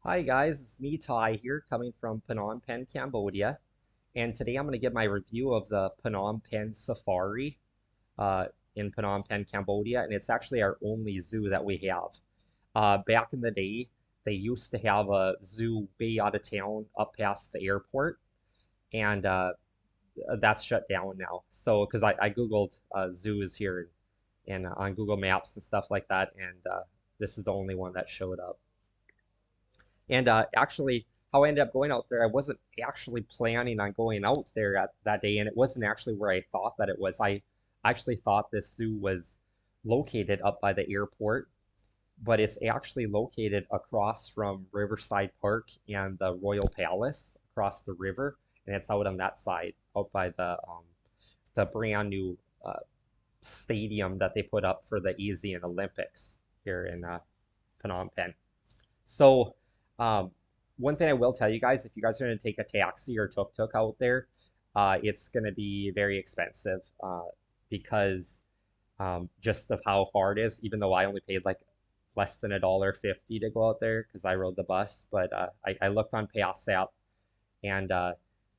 Hi guys, it's me Ty here coming from Phnom Penh, Cambodia, and today I'm going to give my review of the Phnom Penh Safari uh, in Phnom Penh, Cambodia, and it's actually our only zoo that we have. Back in the day, they used to have a zoo way out of town up past the airport, and that's shut down now. So, because I Googled zoos here and on Google Maps and stuff like that, and this is the only one that showed up. And actually, how I ended up going out there, I wasn't actually planning on going out there at that day, and it wasn't actually where I thought that it was. I actually thought this zoo was located up by the airport, but it's actually located across from Riverside Park and the Royal Palace across the river, and it's out on that side, out by the brand new stadium that they put up for the Asian Olympics here in Phnom Penh. So, um, one thing I will tell you guys, if you guys are going to take a taxi or tuk-tuk out there, it's going to be very expensive because just of how far it is, even though I only paid like less than $1.50 to go out there because I rode the bus. But I looked on Pass app and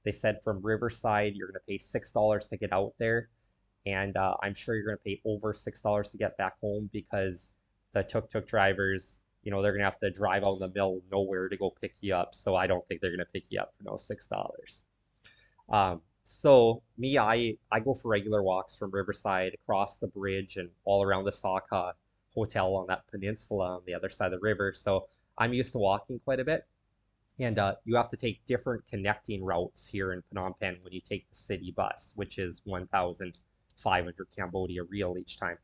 they said from Riverside, you're going to pay $6 to get out there. And I'm sure you're going to pay over $6 to get back home because the tuk-tuk drivers, they're going to have to drive out in the middle of nowhere to go pick you up. So I don't think they're going to pick you up for no $6. So me, I go for regular walks from Riverside across the bridge and all around the Saka Hotel on that peninsula on the other side of the river. So I'm used to walking quite a bit. And you have to take different connecting routes here in Phnom Penh when you take the city bus, which is 1,500 Cambodia real each time.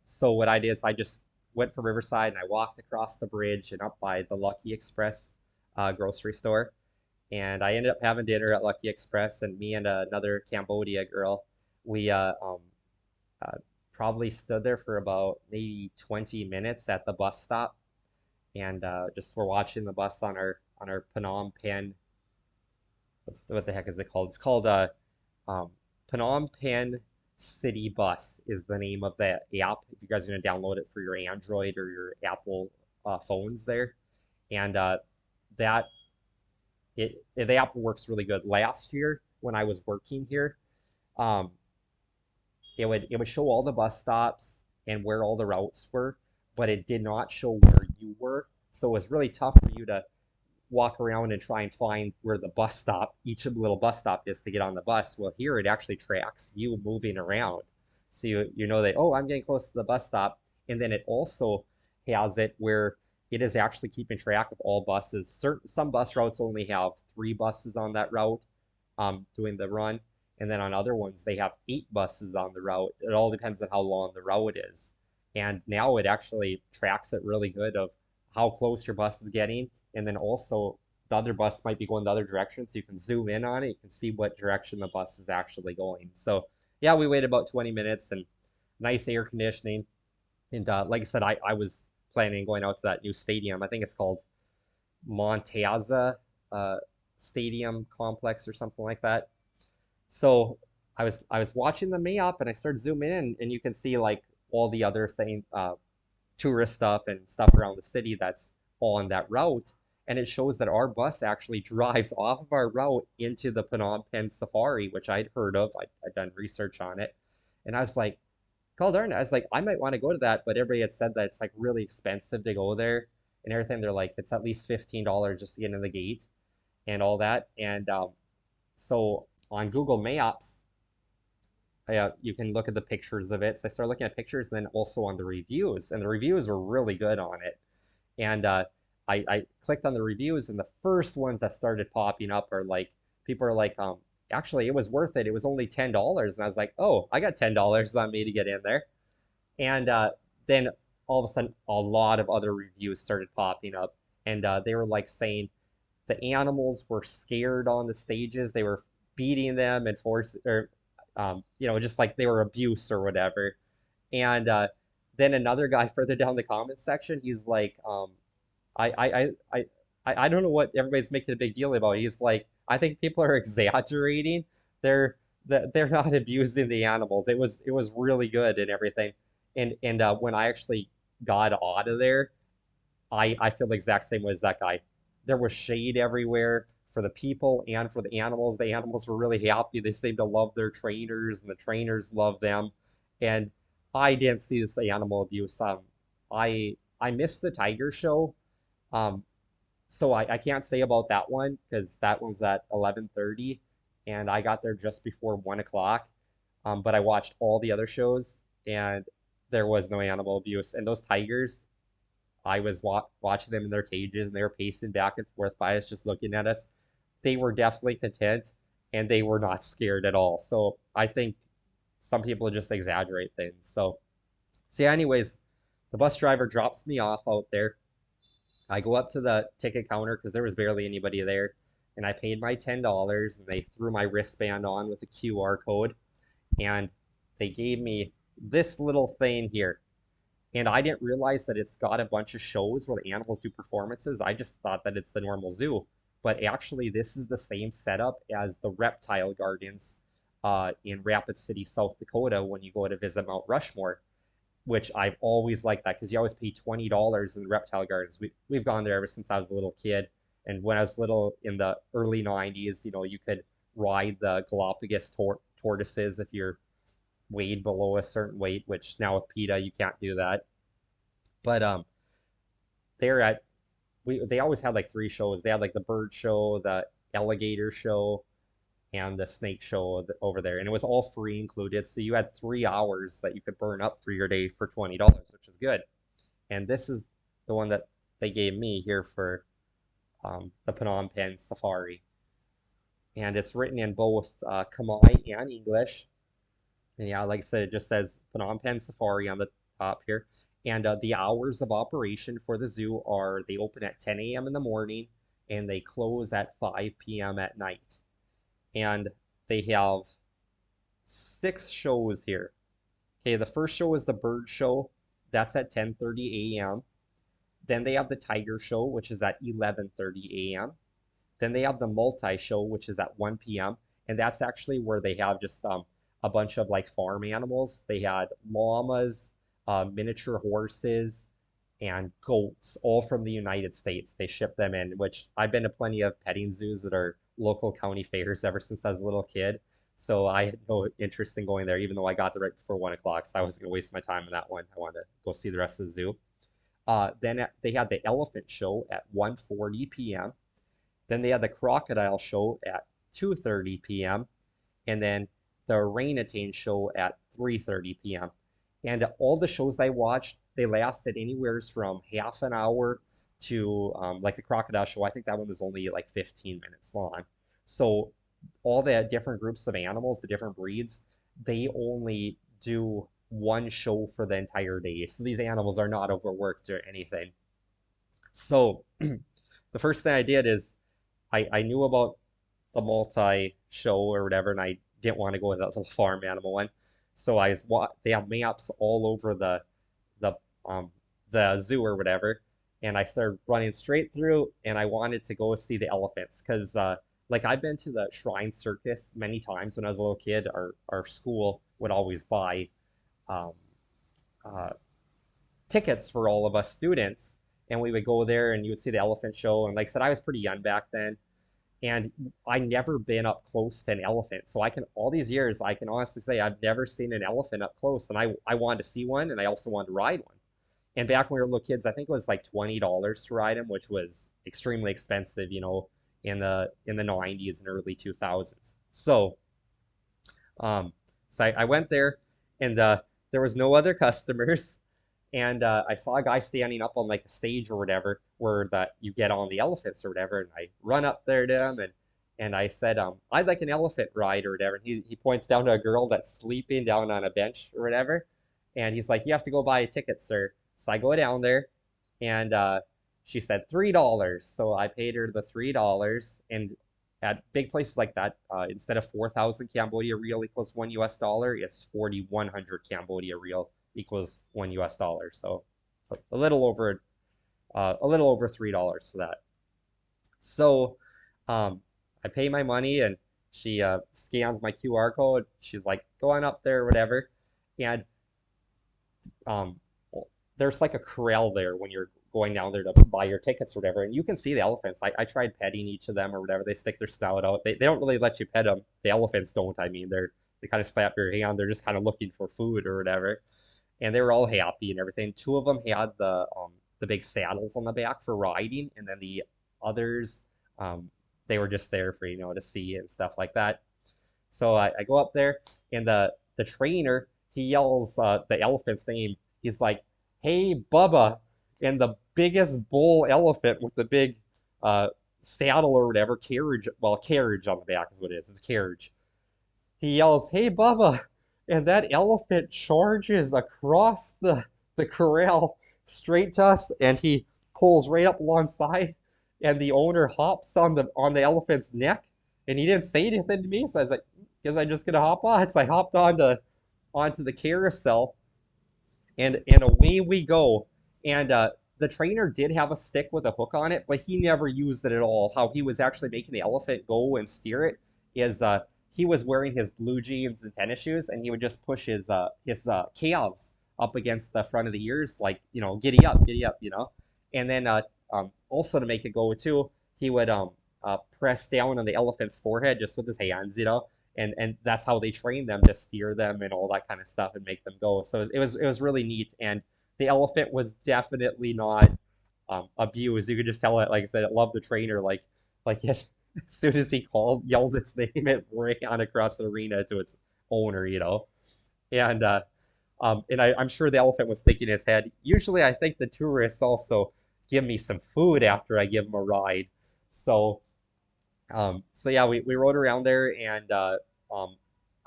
So what I did is I just went from Riverside and I walked across the bridge and up by the Lucky Express grocery store. And I ended up having dinner at Lucky Express, and me and another Cambodia girl, we uh, probably stood there for about maybe 20 minutes at the bus stop, and just we're watching the bus on our Phnom Penh. What the heck is it called? It's called um, Phnom Penh City Bus is the name of the app. If you guys are gonna download it for your Android or your Apple phones there, and that the app works really good. Last year when I was working here, um, it would show all the bus stops and where all the routes were, but it did not show where you were. So it was really tough for you to walk around and try and find where the bus stop, each little bus stop is to get on the bus. Well, here it actually tracks you moving around. So you know that, oh, I'm getting close to the bus stop. And then it also has it where it is actually keeping track of all buses. Some bus routes only have 3 buses on that route doing the run. And then on other ones, they have 8 buses on the route. It all depends on how long the route is. And now it actually tracks it really good of how close your bus is getting. And then also the other bus might be going the other direction. So you can zoom in on it. You can see what direction the bus is actually going. So yeah, we waited about 20 minutes and nice air conditioning. And like I said, I was planning on going out to that new stadium. I think it's called Montaza uh, Stadium Complex or something like that. So I was watching the map and I started zooming in and you can see like all the other tourist stuff and stuff around the city that's on that route. And it shows that our bus actually drives off of our route into the Phnom Penh Safari, which I'd heard of. I'd done research on it. And I was like, God darn it. I was like, I might want to go to that, but everybody had said that it's like really expensive to go there and everything. They're like, it's at least $15 just to get in the gate and all that. And so on Google Maps, you can look at the pictures of it. So I started looking at pictures and then also on the reviews, and the reviews were really good on it. And I clicked on the reviews, and the first ones that started popping up are like, people are like, actually, it was worth it. It was only $10. And I was like, oh, I got $10 on me to get in there. And then all of a sudden, a lot of other reviews started popping up, and they were like saying the animals were scared on the stages. They were beating them and forcing, or just like they were abuse or whatever. And then another guy further down the comment section, he's like, I, I, I, I, I don't know what everybody's making a big deal about. He's like, I think people are exaggerating. They're they're not abusing the animals. It was really good and everything. And when I actually got out of there, I feel the exact same way as that guy. There was shade everywhere for the people and for the animals. The animals were really happy. They seemed to love their trainers, and the trainers loved them. And I didn't see this animal abuse. I missed the tiger show. Um, so I can't say about that one because that was at 11:30, and I got there just before 1 o'clock. But I watched all the other shows, and there was no animal abuse. And those tigers, I was watching them in their cages, and they were pacing back and forth by us, just looking at us. They were definitely content, and they were not scared at all. So I think some people just exaggerate things. So yeah, anyways, the bus driver drops me off out there. I go up to the ticket counter because there was barely anybody there, and I paid my $10, and they threw my wristband on with a QR code, and they gave me this little thing here. And I didn't realize that it's got a bunch of shows where the animals do performances. I just thought that it's the normal zoo. But actually, this is the same setup as the reptile gardens in Rapid City, South Dakota, when you go to visit Mount Rushmore, which I've always liked that because you always pay $20 in the reptile gardens. We've gone there ever since I was a little kid. And when I was little in the early 90s, you could ride the Galapagos tortoises if you're weighed below a certain weight, which now with PETA you can't do that. But they're at they always had like three shows. They had like the bird show, the alligator show, and the snake show over there, and it was all free included. So you had 3 hours that you could burn up through your day for $20, which is good. And this is the one that they gave me here for the Phnom Penh Safari, and it's written in both Khmer and English. And yeah, like I said, it just says Phnom Penh Safari on the top here. And the hours of operation for the zoo are they open at 10 a.m. in the morning and they close at 5 p.m. at night. And they have 6 shows here. Okay, the first show is the bird show. That's at 10:30 a.m. Then they have the tiger show, which is at 11:30 a.m. Then they have the multi-show, which is at 1 p.m. And that's actually where they have just a bunch of like farm animals. They had llamas, miniature horses, and goats, all from the United States. They ship them in, which I've been to plenty of petting zoos that are local county fairs ever since I was a little kid. So I had no interest in going there, even though I got there right before 1 o'clock. So I wasn't going to waste my time on that one. I wanted to go see the rest of the zoo. Then they had the elephant show at 1:40 p.m. Then they had the crocodile show at 2:30 p.m. And then the orangutan show at 3:30 p.m. And all the shows I watched, they lasted anywhere from half an hour to like the crocodile show. I think that one was only like 15 minutes long. So all the different groups of animals, the different breeds, they only do one show for the entire day. So these animals are not overworked or anything. So the first thing I did is I knew about the multi show or whatever, and I didn't want to go with that little farm animal one. So they have maps all over the um the zoo or whatever, and I started running straight through, and I wanted to go see the elephants because like I've been to the Shrine Circus many times when I was a little kid. Our school would always buy um, uh, tickets for all of us students, and we would go there, and you would see the elephant show. And like I said, I was pretty young back then, and I never been up close to an elephant. So all these years I can honestly say I've never seen an elephant up close, and I wanted to see one, and I also wanted to ride one. And back when we were little kids, I think it was like $20 to ride them, which was extremely expensive, in the 90s and early 2000s. Um, so I went there, and there was no other customers, and I saw a guy standing up on like a stage or whatever, where that you get on the elephants or whatever, and I run up there to him, and I said, I'd like an elephant ride or whatever. And he points down to a girl that's sleeping down on a bench or whatever, and he's like, you have to go buy a ticket, sir. So I go down there, and she said $3. So I paid her the $3, and at big places like that, instead of 4,000 Cambodia real equals $1, it's 4,100 Cambodia real equals $1. So a little over $3 for that. So I pay my money, and she scans my QR code. She's like, go on up there, whatever. And um, there's like a corral there when you're going down there to buy your tickets or whatever, and you can see the elephants. I tried petting each of them or whatever. They stick their snout out. They don't really let you pet them. The elephants don't. I mean, they kind of slap your hand. They're just kind of looking for food or whatever. And they were all happy and everything. Two of them had the big saddles on the back for riding, and then the others they were just there for to see and stuff like that. So I go up there, and the trainer he yells the elephant's name. He's like, "Hey, Bubba!" And the biggest bull elephant with the big saddle or whatever carriage, well, carriage on the back is what it is. It's carriage. He yells, "Hey, Bubba!" And that elephant charges across the corral straight to us, and he pulls right up alongside, and the owner hops on the elephant's neck, and he didn't say anything to me, so I was like, "Guess I'm just gonna hop on." So I hopped onto the carousel, and away we go. And the trainer did have a stick with a hook on it, but he never used it at all. How he was actually making the elephant go and steer it is he was wearing his blue jeans and tennis shoes, and he would just push his calves up against the front of the ears, like giddy up, And then also to make it go too, he would press down on the elephant's forehead just with his hands, and that's how they train them to steer them and all that kind of stuff and make them go. So it was really neat, and the elephant was definitely not abused. You could just tell it, like I said, it loved the trainer. Like as soon as he yelled its name, it ran across the arena to its owner. And I'm sure the elephant was thinking in his head, usually I think the tourists also give me some food after I give them a ride. So so yeah, we rode around there, and um,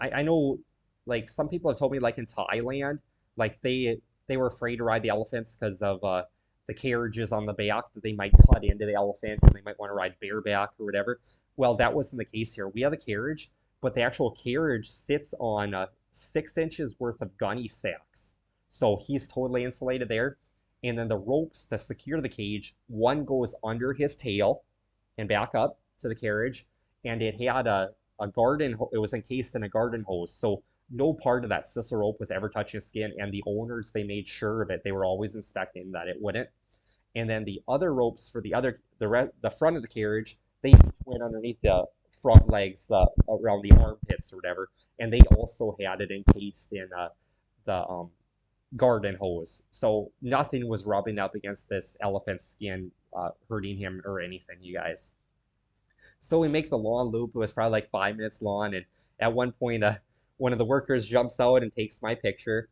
I know like some people have told me like in Thailand, like they were afraid to ride the elephants because of the carriages on the back that they might cut into the elephant and they might want to ride bareback or whatever. Well, that wasn't the case here. We have a carriage, but the actual carriage sits on 6 inches worth of gunny sacks, so he's totally insulated there. And then the ropes to secure the cage, one goes under his tail and back up to the carriage, and it had a garden. It was encased in a garden hose, so no part of that sisal rope was ever touching skin. And the owners, they made sure of it. They were always inspecting that it wouldn't. And then the other ropes for the front of the carriage, they each went underneath the front legs, around the armpits or whatever, and they also had it encased in the garden hose, so nothing was rubbing up against this elephant's skin, hurting him or anything, you guys. So we make the long loop. It was probably like 5 minutes long, and at one point, one of the workers jumps out and takes my picture.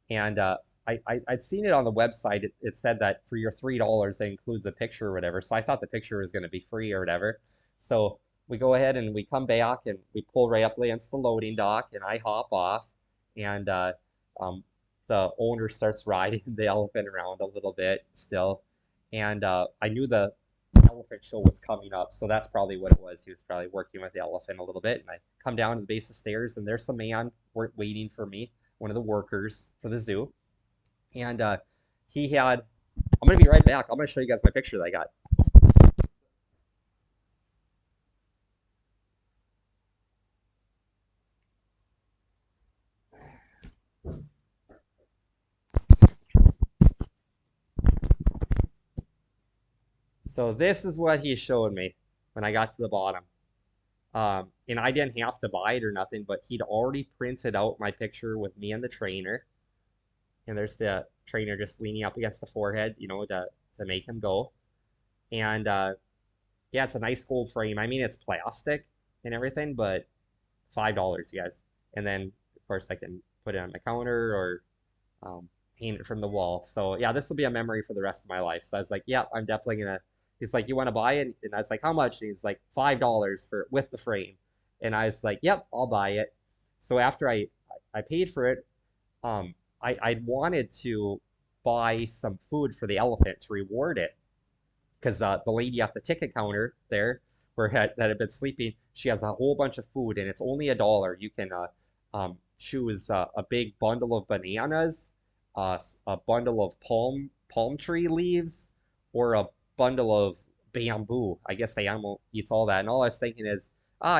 And I'd seen it on the website. It said that for your $3, that includes a picture or whatever. So I thought the picture was going to be free or whatever. So we go ahead and we come back and we pull right up against the loading dock, and I hop off, and um, the owner starts riding the elephant around a little bit still. And I knew the elephant show was coming up, so that's probably what it was. He was probably working with the elephant a little bit, and I come down to the base of the stairs, and there's a man waiting for me, one of the workers for the zoo, and he had. I'm gonna be right back. I'm gonna show you guys my picture that I got. So this is what he showed me when I got to the bottom. And I didn't have to buy it or nothing, but he'd already printed out my picture with me and the trainer. And there's the trainer just leaning up against the forehead, to make him go. And yeah, it's a nice gold frame. I mean, it's plastic and everything, but $5, you guys. And then, of course, I can put it on my counter or hang it from the wall. So yeah, this will be a memory for the rest of my life. So I was like, yeah, I'm definitely gonna. He's like, you want to buy it? And I was like, how much? And he's like, $5 for with the frame. And I was like, yep, I'll buy it. So after I paid for it, I wanted to buy some food for the elephant to reward it, because the lady at the ticket counter there, that had been sleeping, she has a whole bunch of food, and it's only $1. You can choose a big bundle of bananas, a bundle of palm tree leaves, or a bundle of bamboo. I guess the animal eats all that. And all I was thinking is,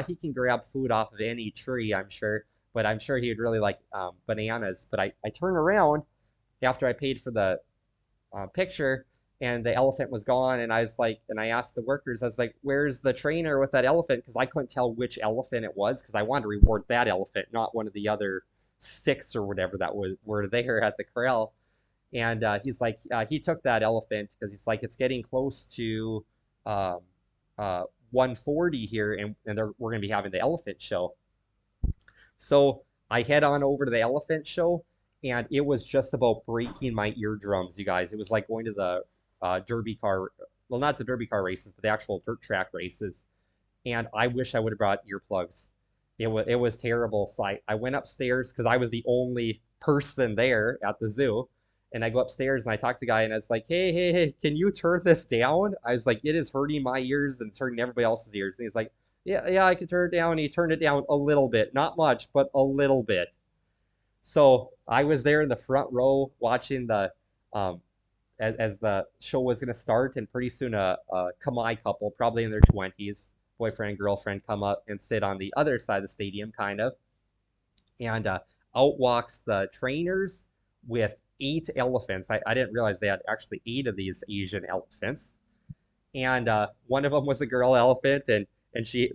he can grab food off of any tree, I'm sure, but I'm sure he would really like bananas. But I turn around after I paid for the picture, and the elephant was gone. And I was like, and I asked the workers, I was like, where's the trainer with that elephant? Because I couldn't tell which elephant it was, because I wanted to reward that elephant, not one of the other six or whatever that were there at the corral. And he's like, he took that elephant because he's like, it's getting close to um, 140 here, and we're going to be having the elephant show. So I head on over to the elephant show, and it was just about breaking my eardrums, you guys. It was like going to the derby car, well, not the derby car races, but the actual dirt track races. And I wish I would have brought earplugs. It was terrible. So I went upstairs because I was the only person there at the zoo. And I go upstairs and I talk to the guy and I was like, hey, can you turn this down? I was like, it is hurting my ears and it's hurting everybody else's ears. And he's like, yeah, I can turn it down. And he turned it down a little bit, not much, but a little bit. So I was there in the front row watching the um, as the show was going to start, and pretty soon a Khmer couple, probably in their 20s, boyfriend and girlfriend, come up and sit on the other side of the stadium, kind of. And out walks the trainers with 8 elephants. I didn't realize they had actually 8 of these Asian elephants. And one of them was a girl elephant, and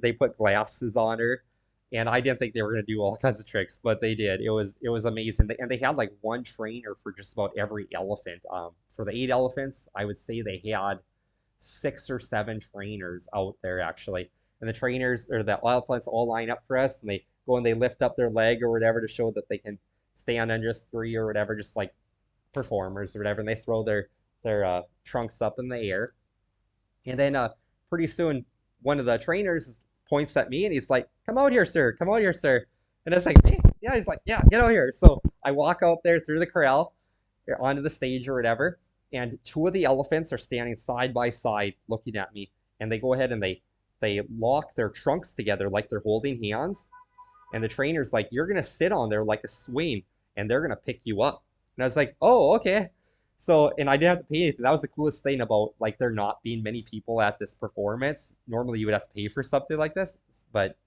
they put glasses on her. And I didn't think they were going to do all kinds of tricks, but they did. It was amazing. And they had like one trainer for just about every elephant. For the 8 elephants, I would say they had 6 or 7 trainers out there actually. And the trainers or the elephants all line up for us, and they go and they lift up their leg or whatever to show that they can stand on just 3 or whatever, just like performers or whatever. And they throw their trunks up in the air. And then pretty soon, one of the trainers points at me and he's like, "Come out here, sir. Come out here, sir." And it's like, "Hey, yeah." He's like, "Yeah, get out here." So I walk out there through the corral onto the stage or whatever, and 2 of the elephants are standing side by side looking at me, and they go ahead and they lock their trunks together like they're holding hands, and the trainer's like, "You're gonna sit on there like a swing, and they're gonna pick you up." And I was like, "Oh, okay." So, and I didn't have to pay anything. That was the coolest thing about like there not being many people at this performance. Normally, you would have to pay for something like this, but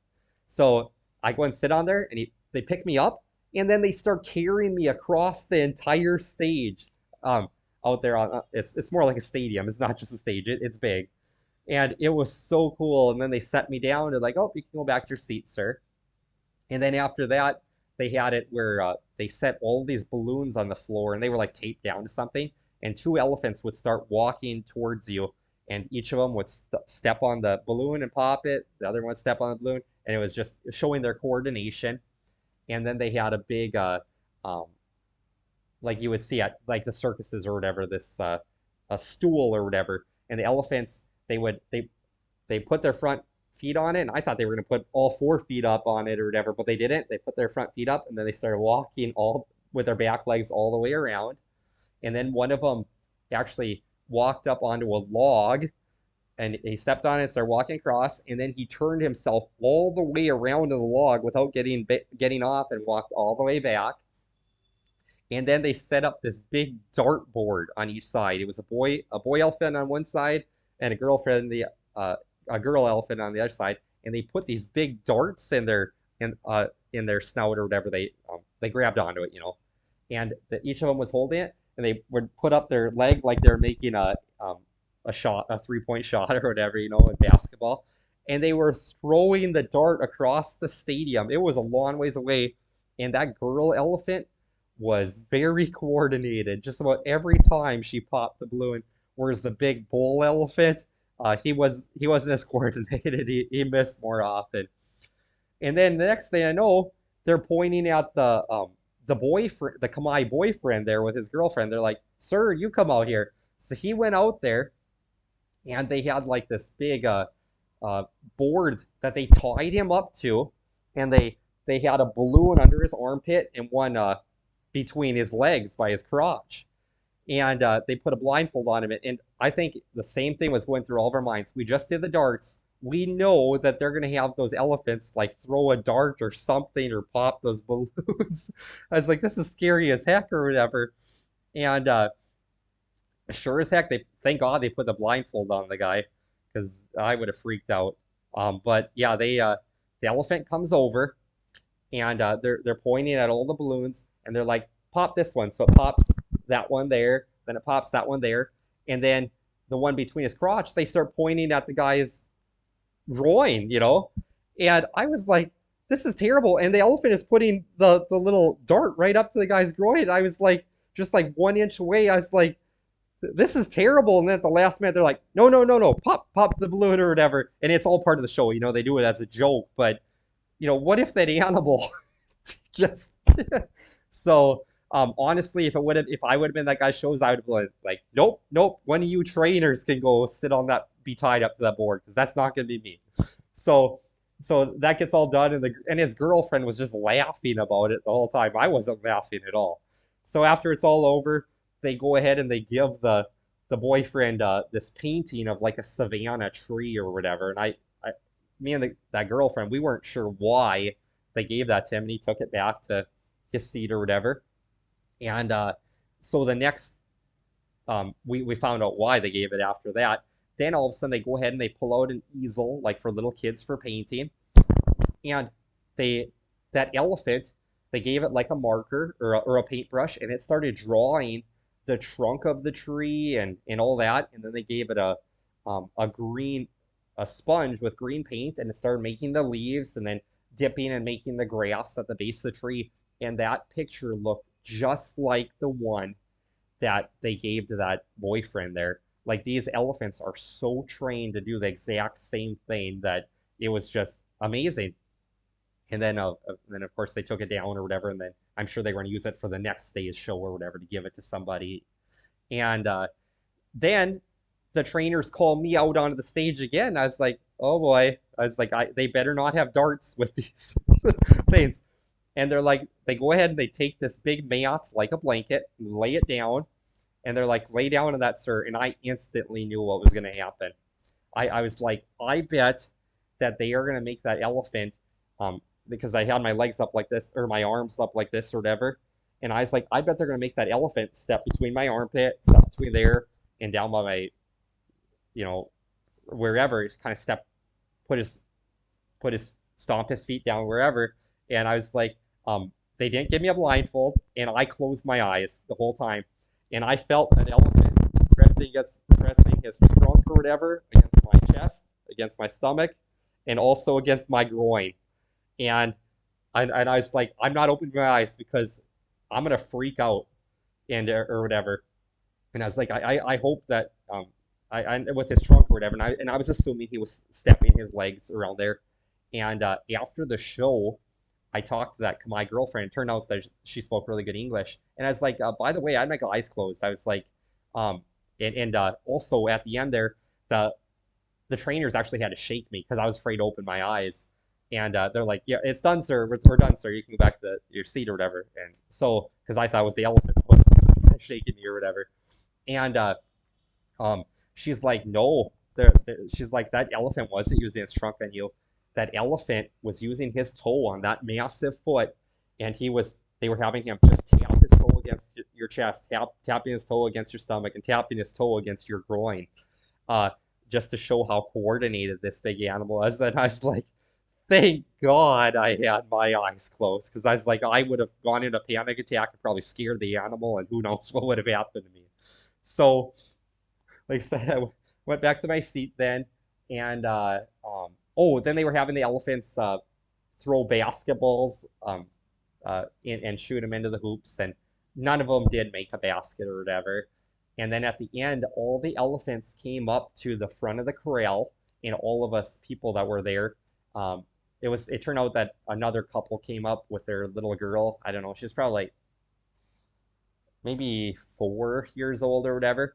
so I go and sit on there, and they pick me up, and then they start carrying me across the entire stage. Um, Out there on it's more like a stadium. It's not just a stage. It's big, and it was so cool. And then they set me down. They're like, "Oh, you can go back to your seat, sir." And then after that, they had it where they set all these balloons on the floor, and they were like taped down to something. And 2 elephants would start walking towards you, and each of them would step on the balloon and pop it. The other one would step on the balloon, and it was just showing their coordination. And then they had a big, um, like you would see at like the circuses or whatever, this a stool or whatever. And the elephants, they put their front feet on it, and I thought they were going to put all 4 feet up on it or whatever, but they didn't. They put their front feet up, and then they started walking all with their back legs all the way around. And then one of them actually walked up onto a log, and he stepped on it and started walking across, and then he turned himself all the way around to the log without getting off, and walked all the way back. And then they set up this big dartboard on each side. It was a boy elephant on one side, and uh, a girl elephant on the other side. And they put these big darts in their snout or whatever. They grabbed onto it, and each of them was holding it, and they would put up their leg like they're making a shot, a 3-point shot or whatever, in basketball. And they were throwing the dart across the stadium. It was a long ways away, and that girl elephant was very coordinated just about every time she popped the balloon. Whereas the big bull elephant, he wasn't as coordinated. He missed more often. And then the next thing I know, they're pointing at the boyfriend, the Khmer boyfriend there with his girlfriend. They're like, "Sir, you come out here." So he went out there, and they had like this big uh, board that they tied him up to, and they had a balloon under his armpit and one between his legs by his crotch. And they put a blindfold on him. And I think the same thing was going through all of our minds. We just did the darts. We know that they're going to have those elephants like throw a dart or something or pop those balloons. I was like, this is scary as heck or whatever. And sure as heck, thank God they put the blindfold on the guy, because I would have freaked out. But yeah, the elephant comes over, and they're pointing at all the balloons, and they're like, "Pop this one." So it pops that one there, then it pops that one there, And then the one between his crotch, they start pointing at the guy's groin, you know? And I was like, this is terrible. And the elephant is putting the little dart right up to the guy's groin. I was like, just like 1 inch away. I was like, this is terrible. And then at the last minute, they're like, no, no, no, no, pop the balloon or whatever. And it's all part of the show. You know, they do it as a joke. But, you know, what if that animal just so honestly, if I would have been that guy's shows, I would have been like, nope, nope. One of you trainers can go sit on that, be tied up to that board because that's not gonna be me. So so that gets all done, and the and his girlfriend was just laughing about it the whole time. I wasn't laughing at all. So after it's all over, they go ahead and they give the boyfriend this painting of like a savanna tree or whatever. And me and that girlfriend, we weren't sure why they gave that to him, and he took it back to his seat or whatever. And so the next, we found out why they gave it after that. Then all of a sudden they go ahead and they pull out an easel like for little kids for painting, and they that elephant, they gave it like a marker or a paintbrush, and it started drawing the trunk of the tree and all that, and then they gave it a green a sponge with green paint, and it started making the leaves, and then dipping and making the grass at the base of the tree, and that picture looked just like the one that they gave to that boyfriend there. Like these elephants are so trained to do the exact same thing that it was just amazing. And then of course they took it down or whatever, and then I'm sure they were going to use it for the next day's show or whatever to give it to somebody. And then the trainers called me out onto the stage again. I was like, oh boy. I was like, they better not have darts with these things. And they're like, they go ahead and they take this big mat like a blanket, lay it down, and they're like, lay down on that, sir. And I instantly knew what was going to happen. I was like, I bet that they are going to make that elephant, because I had my legs up like this, or my arms up like this, or whatever. And I was like, I bet they're going to make that elephant step between my armpit, step between there, and down by my, you know, wherever, kind of step, put his, stomp his feet down wherever. And I was like, they didn't give me a blindfold, and I closed my eyes the whole time. And I felt an elephant pressing his trunk or whatever against my chest, against my stomach, and also against my groin. And I was like, I'm not opening my eyes because I'm gonna freak out and or whatever. And I was like, I hope that I with his trunk or whatever. And I was assuming he was stepping his legs around there. And after the show, I talked to my girlfriend. It turned out that she spoke really good English. And I was like, by the way, I had my eyes closed. I was like, and also at the end there, the trainers actually had to shake me because I was afraid to open my eyes. And they're like, yeah, it's done, sir. We're done, sir. You can go back to your seat or whatever. And so, because I thought it was the elephant was shaking me or whatever. And she's like, no. She's like, that elephant wasn't using its trunk on you. That elephant was using his toe on that massive foot, and they were having him just tap his toe against your chest, tapping his toe against your stomach, and tapping his toe against your groin, just to show how coordinated this big animal was. And I was like, thank God I had my eyes closed, because I was like, I would have gone into a panic attack and probably scared the animal, and who knows what would have happened to me. So, like I said, I went back to my seat then, and oh, then they were having the elephants throw basketballs and shoot them into the hoops, and none of them did make a basket or whatever. And then at the end, all the elephants came up to the front of the corral, and all of us people that were there, it turned out that another couple came up with their little girl. I don't know, she's probably like maybe 4 years old or whatever.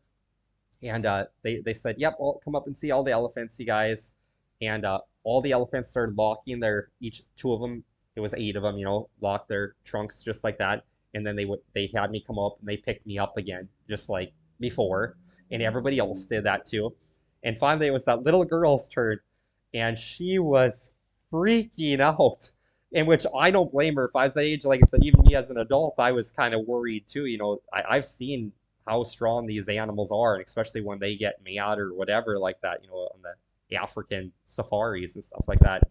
And they said, yep, well, come up and see all the elephants, you guys. And all the elephants started locking two of them, it was 8 of them, locked their trunks just like that. And then they had me come up and they picked me up again, just like before. And everybody else did that too. And finally it was that little girl's turn, and she was freaking out. In which I don't blame her. If I was that age, like I said, even me as an adult, I was kind of worried too. I've seen how strong these animals are, and especially when they get mad or whatever like that, on the African safaris and stuff like that.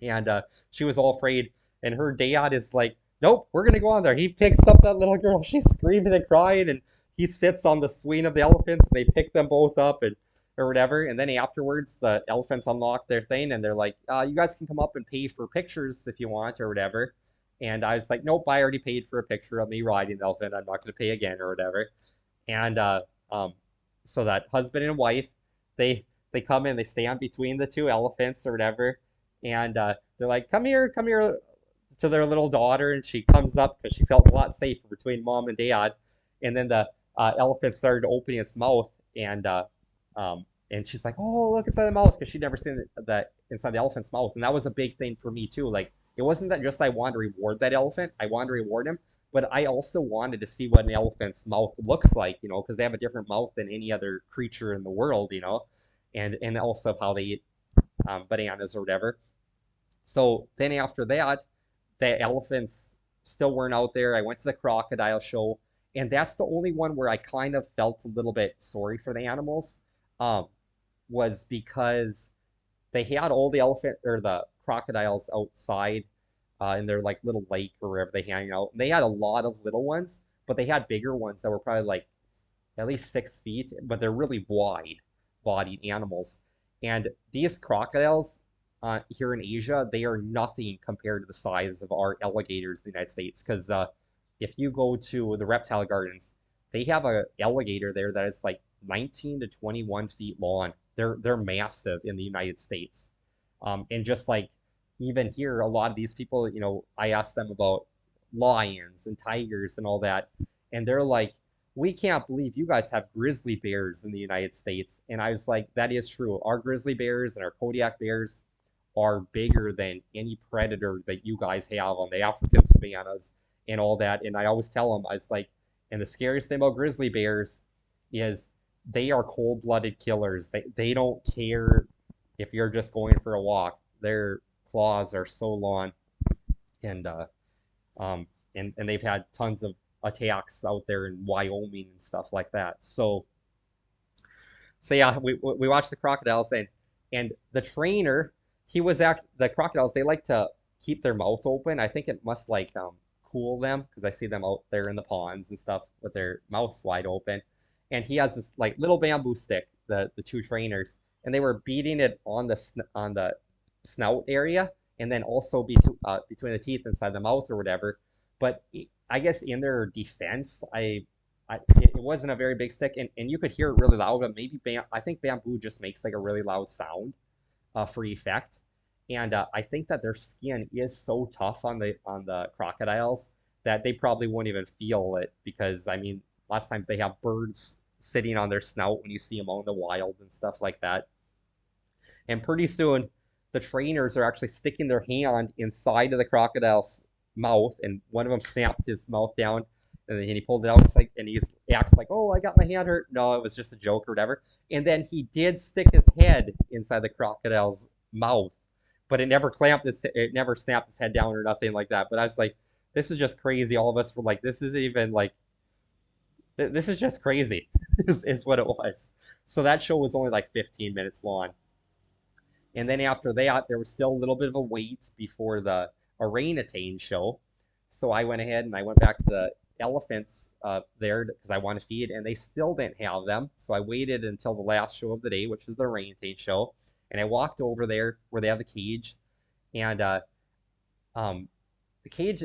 And she was all afraid, and her dad is like, nope, we're gonna go on there. He picks up that little girl, she's screaming and crying, and he sits on the swing of the elephants, and they pick them both up and or whatever. And then afterwards, the elephants unlock their thing, and they're like, "You guys can come up and pay for pictures if you want or whatever." And I was like, "Nope, I already paid for a picture of me riding the elephant. I'm not going to pay again or whatever." And um, so that husband and wife, they come in, they stand between the two elephants or whatever, and they're like, come here," to their little daughter, and she comes up because she felt a lot safer between mom and dad. And then the elephant started opening its mouth, and she's like, "Oh, look inside the mouth," because she'd never seen that inside the elephant's mouth, and that was a big thing for me too. Like, it wasn't that just I wanted to reward that elephant, I wanted to reward him, but I also wanted to see what an elephant's mouth looks like, because they have a different mouth than any other creature in the world, and also how they eat bananas or whatever. So then after that, the elephants still weren't out there. I went to the crocodile show, and that's the only one where I kind of felt a little bit sorry for the animals, um, was because they had all the elephant or the crocodiles outside in their like little lake or wherever they hang out. And they had a lot of little ones, but they had bigger ones that were probably like at least 6 feet, but they're really wide-bodied animals. And these crocodiles here in Asia, they are nothing compared to the size of our alligators in the United States. Because if you go to the reptile gardens, they have a alligator there that is like 19 to 21 feet long. They're massive in the United States. And just like even here, a lot of these people, I asked them about lions and tigers and all that, and they're like, "We can't believe you guys have grizzly bears in the United States." And I was like, that is true. Our grizzly bears and our Kodiak bears are bigger than any predator that you guys have on the African savannas and all that. And I always tell them, I was like, and the scariest thing about grizzly bears is they are cold-blooded killers. They don't care if you're just going for a walk. Their claws are so long, and um, and they've had tons of attacks out there in Wyoming and stuff like that. So yeah, we watched the crocodiles, and the trainer, the crocodiles, they like to keep their mouth open. I think it must like cool them because I see them out there in the ponds and stuff with their mouths wide open. And he has this like little bamboo stick, the two trainers, and they were beating it on the snout area, and then also between the teeth inside the mouth or whatever. But I guess in their defense, it wasn't a very big stick, and you could hear it really loud. But maybe I think bamboo just makes like a really loud sound for effect. And I think that their skin is so tough on the crocodiles that they probably won't even feel it, because I mean, lots of times they have birds sitting on their snout when you see them out in the wild and stuff like that. And pretty soon, the trainers are actually sticking their hand inside of the crocodile's mouth, and one of them snapped his mouth down, and then he pulled it out. It's like, and he acts like, "Oh, I got my hand hurt." No, it was just a joke or whatever. And then he did stick his head inside the crocodile's mouth, but it never snapped his head down or nothing like that. But I was like, this is just crazy. All of us were like, this isn't even like, this is just crazy, is what it was. So that show was only like 15 minutes long. And then after that, there was still a little bit of a wait before the orangutan show. So I went ahead and I went back to the elephants there because I want to feed, and they still didn't have them. So I waited until the last show of the day, which was the orangutan show. And I walked over there where they have the cage, and um, the cage,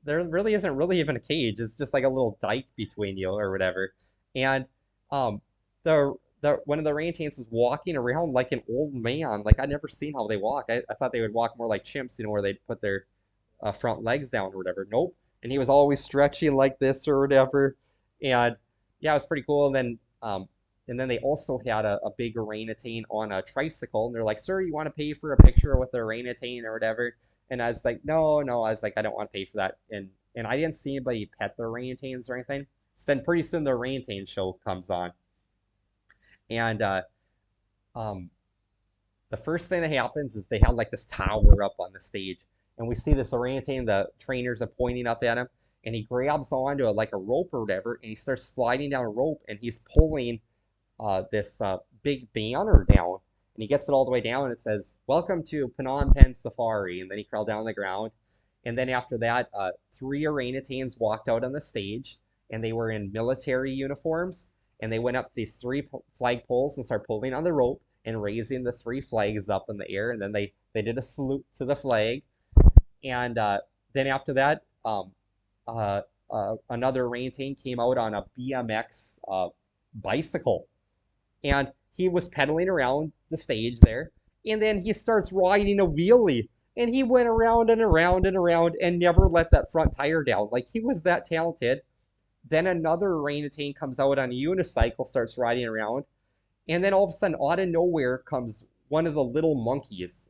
there really isn't really even a cage. It's just like a little dike between you or whatever. And um, one of the orangutans was walking around like an old man. Like, I'd never seen how they walk. I thought they would walk more like chimps, where they'd put their front legs down or whatever. Nope. And he was always stretching like this or whatever. And yeah, it was pretty cool. And then they also had a big orangutan on a tricycle, and they're like, "Sir, you want to pay for a picture with the orangutan or whatever?" And I was like, no, no. I was like, I don't want to pay for that. And I didn't see anybody pet the orangutans or anything. So then pretty soon the orangutan show comes on. And um, the first thing that happens is they have like this tower up on the stage. And we see this orangutan, the trainers are pointing up at him. And he grabs onto it like a rope or whatever. And he starts sliding down a rope. And he's pulling this big banner down. And he gets it all the way down, and it says, "Welcome to Phnom Penh Safari." And then he crawled down on the ground. And then after that, 3 orangutans walked out on the stage, and they were in military uniforms, and they went up these three flag poles and started pulling on the rope and raising the three flags up in the air, and then they did a salute to the flag, and then after that, uh, another orangutan came out on a BMX bicycle, and he was pedaling around the stage there, and then he starts riding a wheelie, and he went around and around and around and never let that front tire down. Like, he was that talented. Then another orangutan comes out on a unicycle, starts riding around, and then all of a sudden, out of nowhere, comes one of the little monkeys.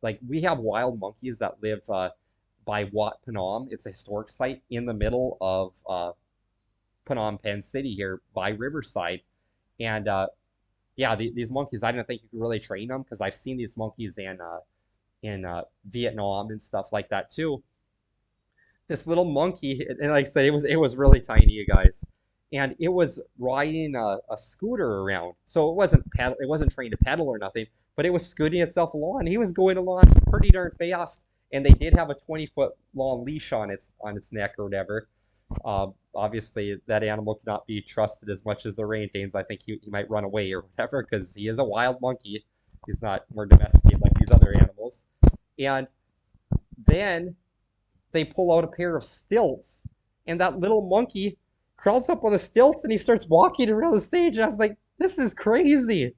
Like, we have wild monkeys that live by Wat Phnom. It's a historic site in the middle of Phnom Penh City here by Riverside. And yeah, these monkeys, I didn't think you could really train them, because I've seen these monkeys in Vietnam and stuff like that too. This little monkey, and like I said, it was really tiny, you guys, and it was riding a scooter around. So it wasn't trained to pedal or nothing, but it was scooting itself along. And he was going along pretty darn fast, and they did have a 20-foot long leash on its neck or whatever. Obviously, that animal cannot be trusted as much as the orangutans. I think he might run away or whatever, because he is a wild monkey. He's not more domesticated like these other animals. And then they pull out a pair of stilts, and that little monkey crawls up on the stilts and he starts walking around the stage. And I was like, this is crazy.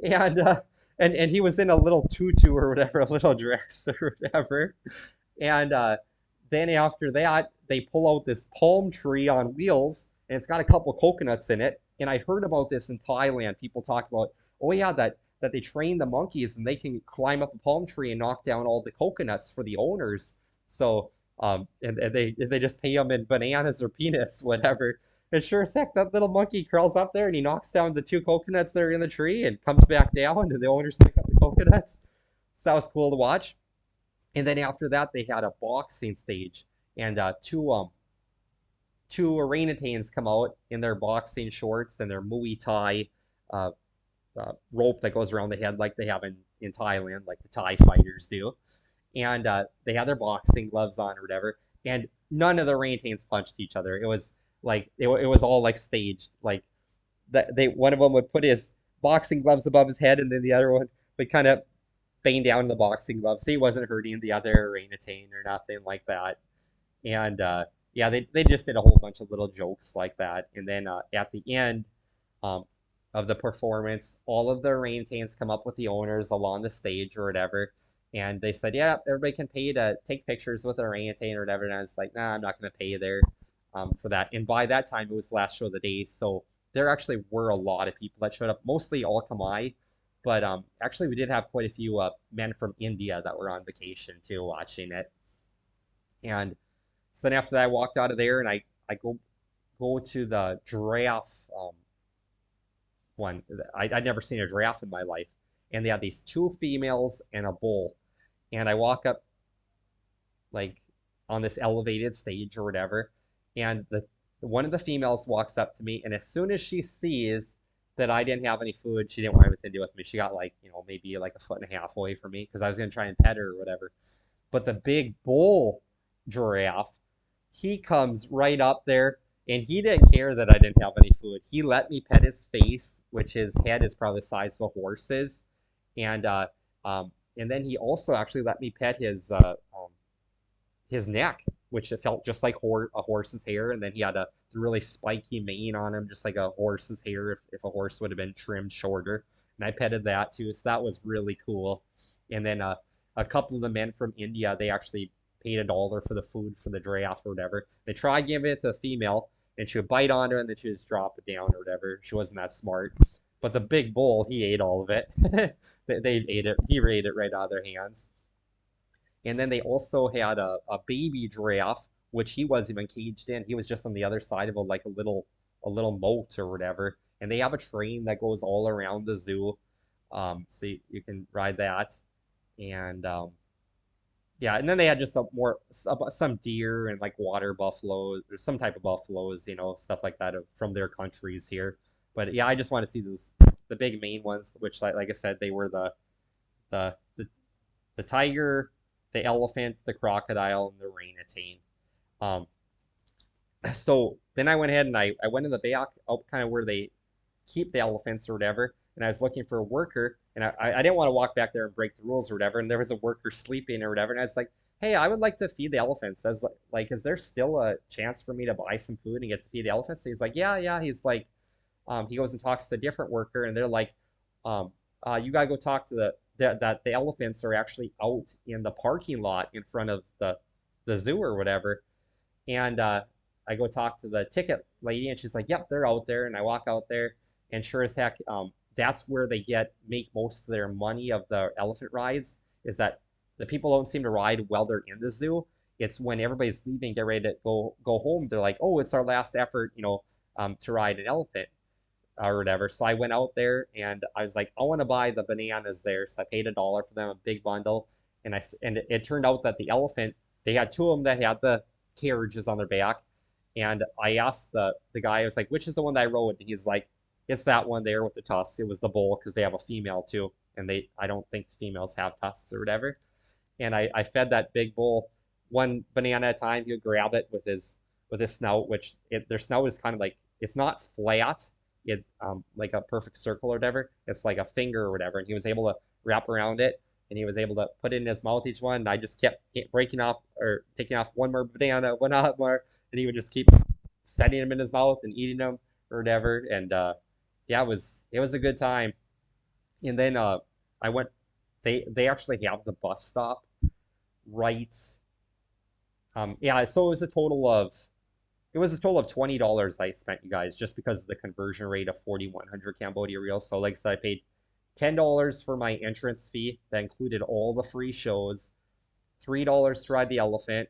And and he was in a little tutu or whatever, a little dress or whatever. And then after that, they pull out this palm tree on wheels, and it's got a couple coconuts in it. And I heard about this in Thailand. People talk about, oh yeah, that they train the monkeys and they can climb up a palm tree and knock down all the coconuts for the owners. So and they just pay them in bananas or peanuts, whatever. And sure as heck, that little monkey crawls up there and he knocks down the two coconuts that are in the tree and comes back down, and the owners pick up the coconuts. So that was cool to watch. And then after that, they had a boxing stage, and two orangutans come out in their boxing shorts and their Muay Thai uh, rope that goes around the head, like they have in Thailand, like the Thai fighters do. And they had their boxing gloves on or whatever. And none of the orangutans punched each other. It was like it was all like staged. Like that one of them would put his boxing gloves above his head, and then the other one would kind of bang down the boxing gloves, so he wasn't hurting the other orangutan or nothing like that. And yeah, they just did a whole bunch of little jokes like that. And then at the end um, of the performance, all of the orangutans come up with the owners along the stage or whatever, and they said, yeah, everybody can pay to take pictures with an orangutan or whatever. And I was like, nah, I'm not going to pay you there for that. And by that time, it was the last show of the day, so there actually were a lot of people that showed up, mostly all Khmer, but actually we did have quite a few men from India that were on vacation too watching it. And so then after that, I walked out of there, and I go to the giraffe one. I'd never seen a giraffe in my life, and they had these two females and a bull. And I walk up like on this elevated stage or whatever, and the one of the females walks up to me, and as soon as she sees that I didn't have any food, she didn't want anything to do with me. She got like, maybe like a foot and a half away from me because I was gonna try and pet her or whatever. But the big bull giraffe, he comes right up there, and he didn't care that I didn't have any food. He let me pet his face, which his head is probably the size of a horse's, and and then he also actually let me pet his neck, which it felt just like a horse's hair, and then he had a really spiky mane on him, just like a horse's hair if a horse would have been trimmed shorter. And I petted that too, so that was really cool. And then a couple of the men from India, they actually paid $1 for the food for the giraffe or whatever. They tried giving it to the female, and she would bite on her, and then she would just drop it down or whatever. She wasn't that smart. But the big bull, he ate all of it. They ate it. He ate it right out of their hands. And then they also had a baby giraffe, which he wasn't even caged in. He was just on the other side of a little moat or whatever. And they have a train that goes all around the zoo, so you can ride that. And yeah, and then they had just some deer and like water buffaloes or some type of buffaloes, stuff like that from their countries here. But yeah, I just want to see the big main ones, which like I said, they were the the, the tiger, the elephant, the crocodile, and the orangutan. Um, So then I went ahead and I went in the back out kind of where they keep the elephants or whatever, and I was looking for a worker, and I didn't want to walk back there and break the rules or whatever, and there was a worker sleeping or whatever, and I was like, hey, I would like to feed the elephants. I was like, is there still a chance for me to buy some food and get to feed the elephants? And he's like, yeah, yeah. He's like, he goes and talks to a different worker, and they're like, um, you gotta go talk to that the elephants are actually out in the parking lot in front of the zoo or whatever. And I go talk to the ticket lady, and she's like, "Yep, they're out there." And I walk out there, and sure as heck, that's where they make most of their money of the elephant rides. Is that the people don't seem to ride while they're in the zoo. It's when everybody's leaving, get ready to go home. They're like, "Oh, it's our last effort, to ride an elephant or whatever." So I went out there and I was like, I want to buy the bananas there. So I paid $1 for them, a big bundle. And it turned out that the elephant, they had two of them that had the carriages on their back. And I asked the guy, I was like, which is the one that I rode? And he's like, it's that one there with the tusks. It was the bull because they have a female too. And I don't think females have tusks or whatever. And I fed that big bull one banana at a time. He would grab it with his snout, which their snout is kind of like, it's not flat. It's like a perfect circle or whatever. It's like a finger or whatever. And he was able to wrap around it, and he was able to put it in his mouth each one. And I just kept breaking off or taking off one more banana, one off more, and he would just keep setting them in his mouth and eating them or whatever. And yeah, it was a good time. And then I went. They actually have the bus stop right. Yeah, so it was a total of $20 I spent, you guys, just because of the conversion rate of 4,100 Cambodia reals. So like I said, I paid $10 for my entrance fee. That included all the free shows, $3 to ride the elephant,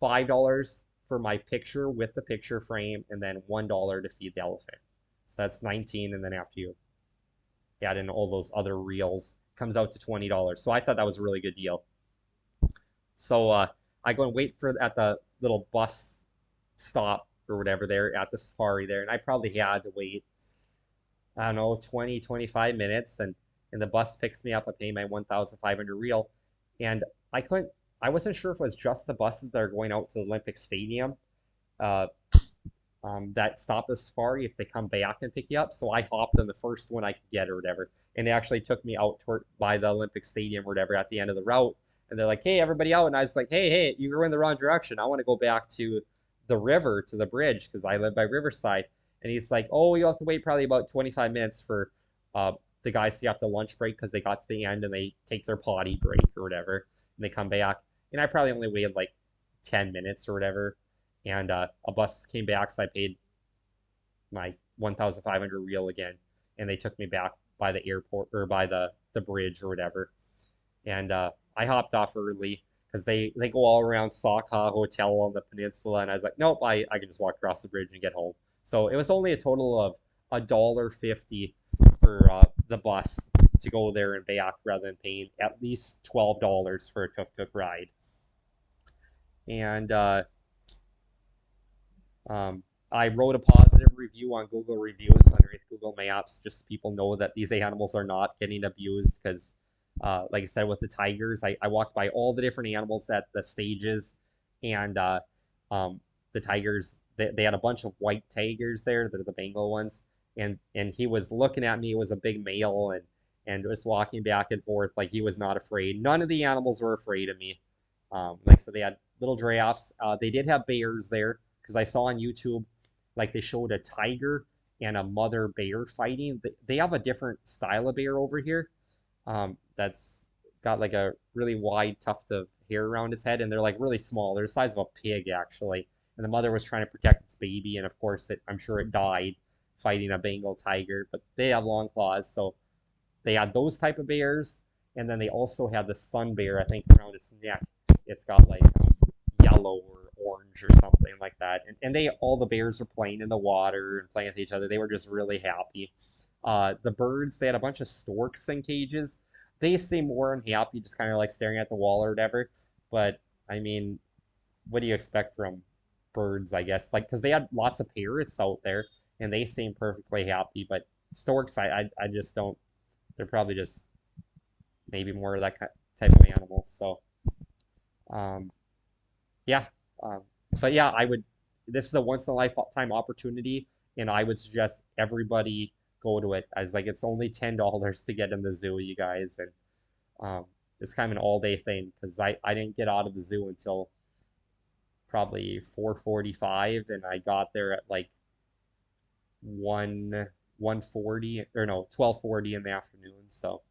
$5 for my picture with the picture frame, and then $1 to feed the elephant. So that's 19, and then after you add in all those other reels, comes out to $20. So I thought that was a really good deal. So I go and wait for at the little bus stop or whatever there at the safari there, and I probably had to wait, I don't know, 20, 25 minutes, and the bus picks me up. I pay my 1,500 real, and I couldn't, I wasn't sure if it was just the buses that are going out to the Olympic Stadium, uh, that stop the safari if they come back and pick you up. So I hopped on the first one I could get or whatever, and it actually took me out toward by the Olympic Stadium or whatever at the end of the route. And they're like, "Hey, everybody out!" And I was like, "Hey, hey, you were in the wrong direction. I want to go back to the river, to the bridge, because I live by Riverside." And he's like, "Oh, you have to wait probably about 25 minutes for uh, the guys to have the lunch break because they got to the end and they take their potty break or whatever, and they come back." And I probably only waited like 10 minutes or whatever, and a bus came back, so I paid my 1,500 real again, and they took me back by the airport or by the bridge or whatever. And I hopped off early because they go all around Sakha Hotel on the peninsula, and I was like, nope, I can just walk across the bridge and get home. So it was only a total of $1.50 for the bus to go there and back, rather than paying at least $12 for a tuk-tuk ride. And um, I wrote a positive review on Google Reviews underneath Google Maps, just so people know that these animals are not getting abused. Because, like I said, with the tigers, I walked by all the different animals at the stages, and the tigers, they had a bunch of white tigers there. They're the Bengal ones, and he was looking at me. It was a big male, and was walking back and forth like he was not afraid. None of the animals were afraid of me. Like so, they had little giraffes. They did have bears there because I saw on YouTube, like they showed a tiger and a mother bear fighting. They have a different style of bear over here. That's got like a really wide tuft of hair around its head, and they're like really small. They're the size of a pig actually. And the mother was trying to protect its baby, and of course, I'm sure it died fighting a Bengal tiger. But they have long claws, so they had those type of bears, and then they also had the sun bear, I think, around its neck. It's got like yellow or orange or something like that. And they all the bears are playing in the water and playing with each other. They were just really happy. The birds, they had a bunch of storks in cages. They seem more unhappy, just kind of like staring at the wall or whatever. But I mean, what do you expect from birds, I guess? Like, because they had lots of parrots out there, and they seem perfectly happy. But storks, I just don't. They're probably just maybe more of that type of animal. So, um, yeah. Um, but yeah, I would. this is a once in a lifetime opportunity, and I would suggest everybody go to it. As like it's only $10 to get in the zoo, you guys, and um, it's kind of an all day thing because I didn't get out of the zoo until probably 4:45, and I got there at like 1:40 or no 12:40 in the afternoon. So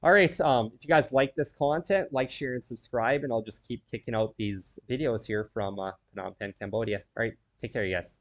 all right, if you guys like this content, like, share, and subscribe, and I'll just keep kicking out these videos here from Phnom Penh, Cambodia. All right, take care, you guys.